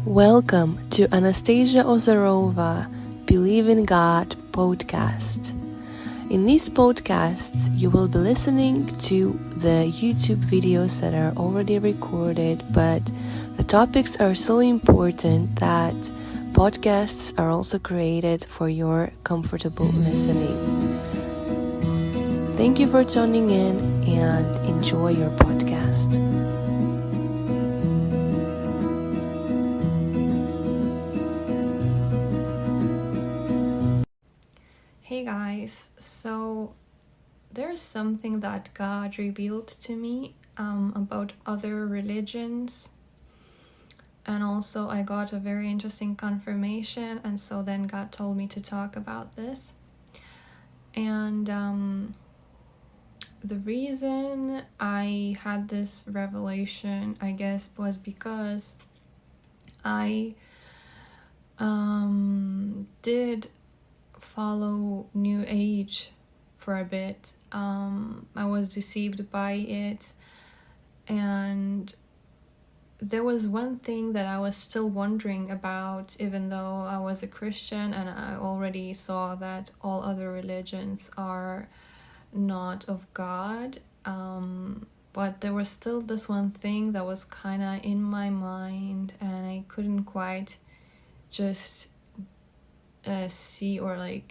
Welcome to Anastasia Ozarova Believe in God podcast. In these podcasts, you will be listening to the YouTube videos that are already recorded, but the topics are so important that podcasts are also created for your comfortable listening. Thank you for tuning in and enjoy your podcast. Hey guys, so there's something that God revealed to me about other religions, and also I got a very interesting confirmation, and so then God told me to talk about this. And the reason I had this revelation, I guess, was because I did follow New Age for a bit. I was deceived by it, and there was one thing that I was still wondering about, even though I was a Christian and I already saw that all other religions are not of God. But there was still this one thing that was kind of in my mind, and I couldn't quite just see, or I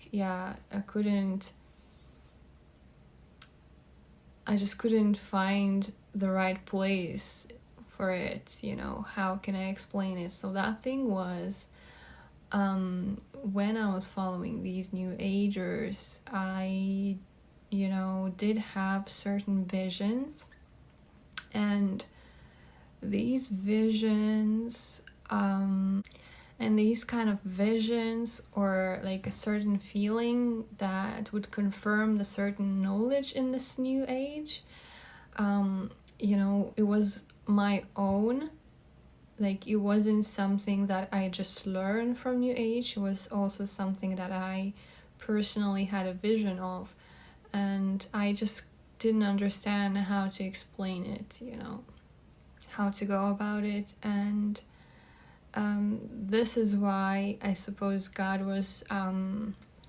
just couldn't find the right place for it. How can I explain it? So that thing was, when I was following these New Agers, I did have certain visions, and these visions and these kind of visions, or like a certain feeling that would confirm the certain knowledge in this New Age, it was my own. Like, it wasn't something that I just learned from New Age. It was also something that I personally had a vision of, and I just didn't understand how to explain it, how to go about it. And this is why I suppose God was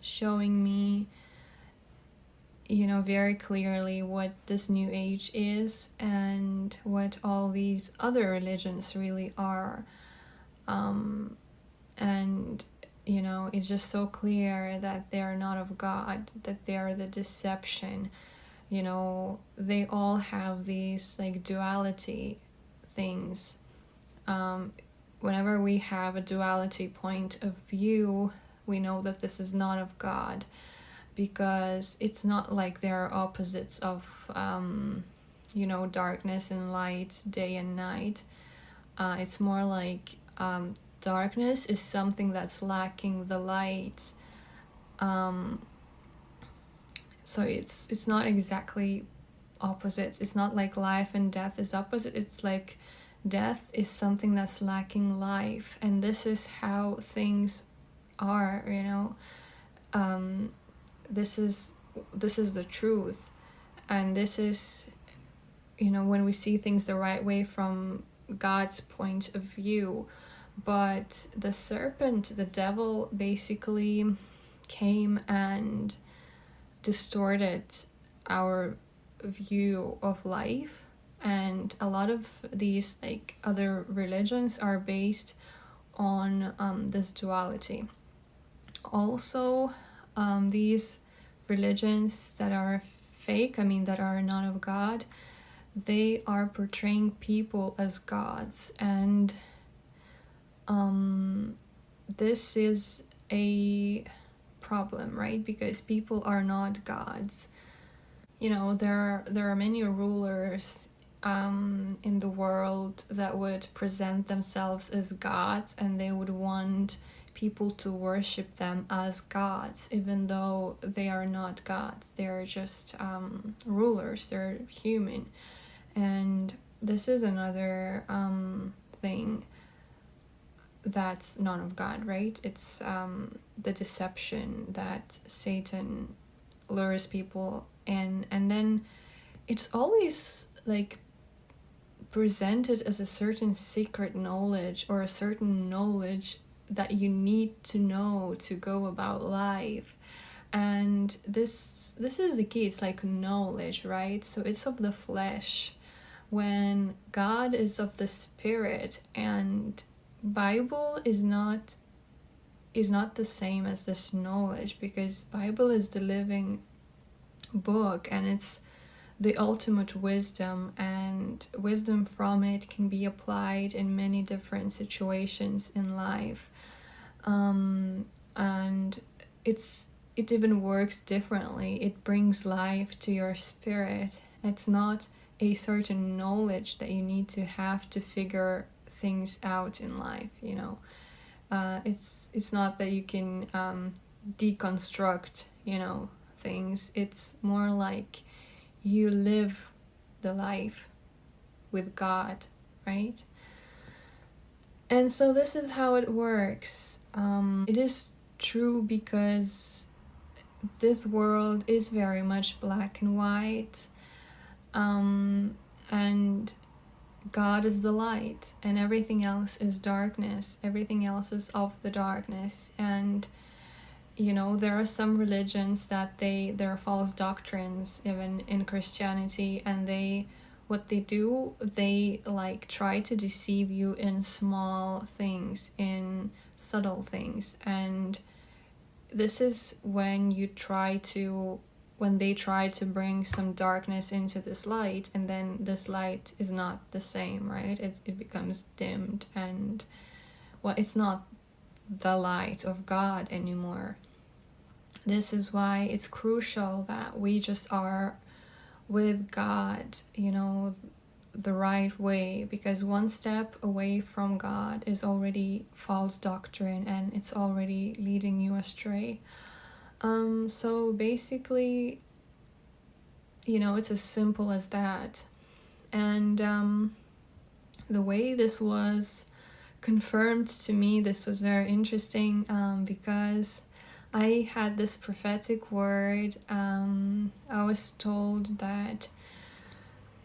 showing me, very clearly what this New Age is and what all these other religions really are. And it's just so clear that they are not of God, that they are the deception. They all have these like duality things. Whenever we have a duality point of view, we know that this is not of God, because it's not like there are opposites of darkness and light, day and night. It's more like darkness is something that's lacking the light. So it's not exactly opposites. It's not like life and death is opposite. It's like death is something that's lacking life, and this is how things are. This is the truth, and this is when we see things the right way from God's point of view. But the serpent, the devil, basically came and distorted our view of life. And a lot of these like other religions are based on this duality. Also, these religions that are fake, that are not of God, they are portraying people as gods. And this is a problem, right? Because people are not gods. There are many rulers in the world that would present themselves as gods, and they would want people to worship them as gods, even though they are not gods. They're just rulers. They're human. And this is another thing that's not of God, right? It's the deception that Satan lures people in. And then it's always like presented as a certain secret knowledge, or a certain knowledge that you need to know to go about life. And this is the key. It's like knowledge, right? So it's of the flesh, when God is of the spirit. And Bible is not the same as this knowledge, because Bible is the living book, and it's the ultimate wisdom, and wisdom from it can be applied in many different situations in life. And it even works differently. It brings life to your spirit. It's not a certain knowledge that you need to have to figure things out in life, you know. It's not that you can deconstruct, you know, things. It's more like you live the life with God, right? And so this is how it works. It is true, because this world is very much black and white, and God is the light, and everything else is darkness. Everything else is of the darkness. And you know, there are some religions that there are false doctrines even in Christianity, and what they do, they like try to deceive you in small things, in subtle things. And this is when they try to bring some darkness into this light, and then this light is not the same, right? It becomes dimmed, and well, it's not the light of God anymore. This is why it's crucial that we just are with God, you know, the right way, because one step away from God is already false doctrine, and it's already leading you astray. So basically, you know, it's as simple as that. And the way this was confirmed to me, this was very interesting, because I had this prophetic word. I was told that,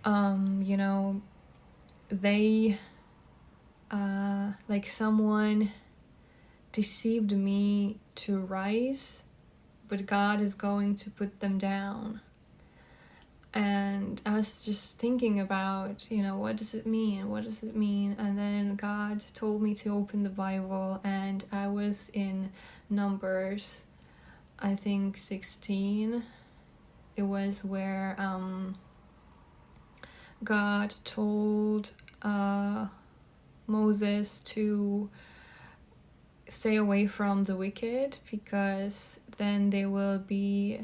you know, they, like someone deceived me to rise, but God is going to put them down. And I was just thinking about, you know, what does it mean? What does it mean? And then God told me to open the Bible, and I was in Numbers, I think 16. It was where God told Moses to stay away from the wicked, because then they will be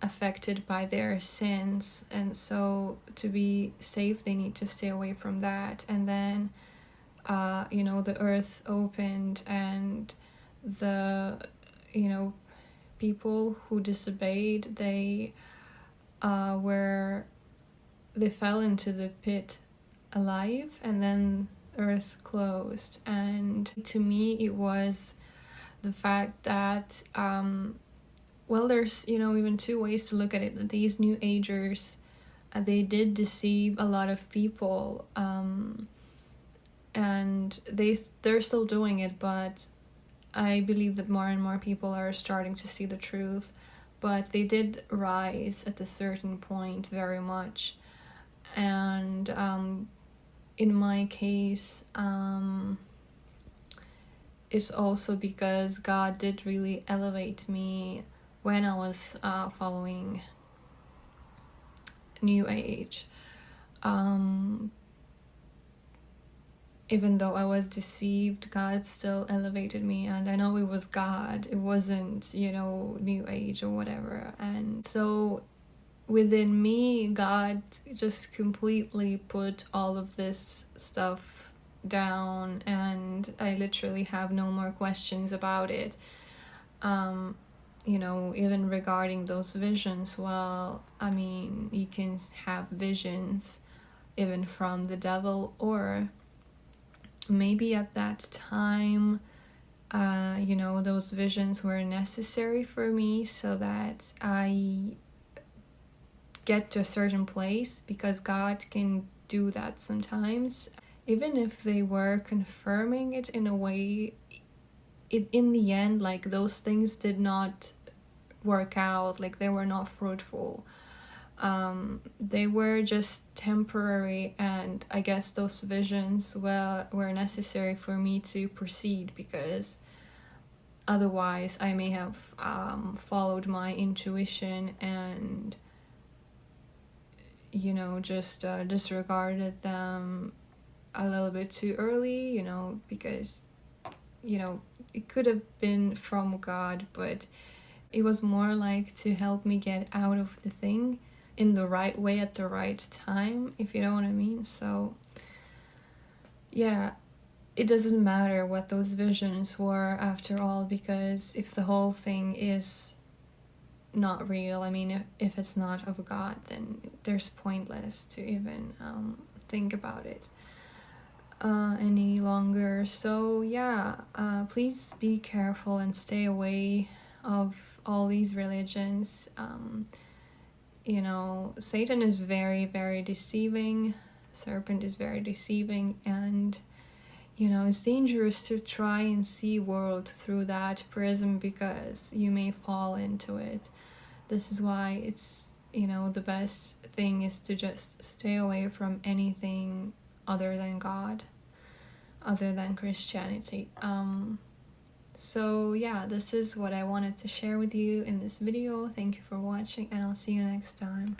affected by their sins, and so to be safe they need to stay away from that. And then you know, the earth opened, and the, you know, people who disobeyed, they fell into the pit alive, and then earth closed. And to me it was the fact that well, there's, you know, even two ways to look at it. These New Agers, they did deceive a lot of people, and they're still doing it, but I believe that more and more people are starting to see the truth. But they did rise at a certain point very much. And in my case, it's also because God did really elevate me when I was following New Age. Even though I was deceived, God still elevated me, and I know it was God. It wasn't, you know, New Age or whatever. And so within me, God just completely put all of this stuff down, and I literally have no more questions about it. You know, even regarding those visions, well, I mean, you can have visions even from the devil, or maybe at that time, you know, those visions were necessary for me so that I get to a certain place, because God can do that sometimes. Even if they were confirming it in a way, in the end, like, those things did not work out, like they were not fruitful. They were just temporary, and I guess those visions were necessary for me to proceed, because otherwise I may have followed my intuition and, you know, just disregarded them a little bit too early, you know, because, you know, it could have been from God, but it was more like to help me get out of the thing in the right way at the right time, if you know what I mean. So yeah, it doesn't matter what those visions were after all, because if the whole thing is not real, I mean, if it's not of God, then there's pointless to even think about it any longer. So yeah, please be careful and stay away of all these religions. You know, Satan is very, very deceiving. Serpent is very deceiving, and, you know, it's dangerous to try and see world through that prism, because you may fall into it. This is why it's, you know, the best thing is to just stay away from anything other than God, other than Christianity. So yeah, this is what I wanted to share with you in this video. Thank you for watching, and I'll see you next time.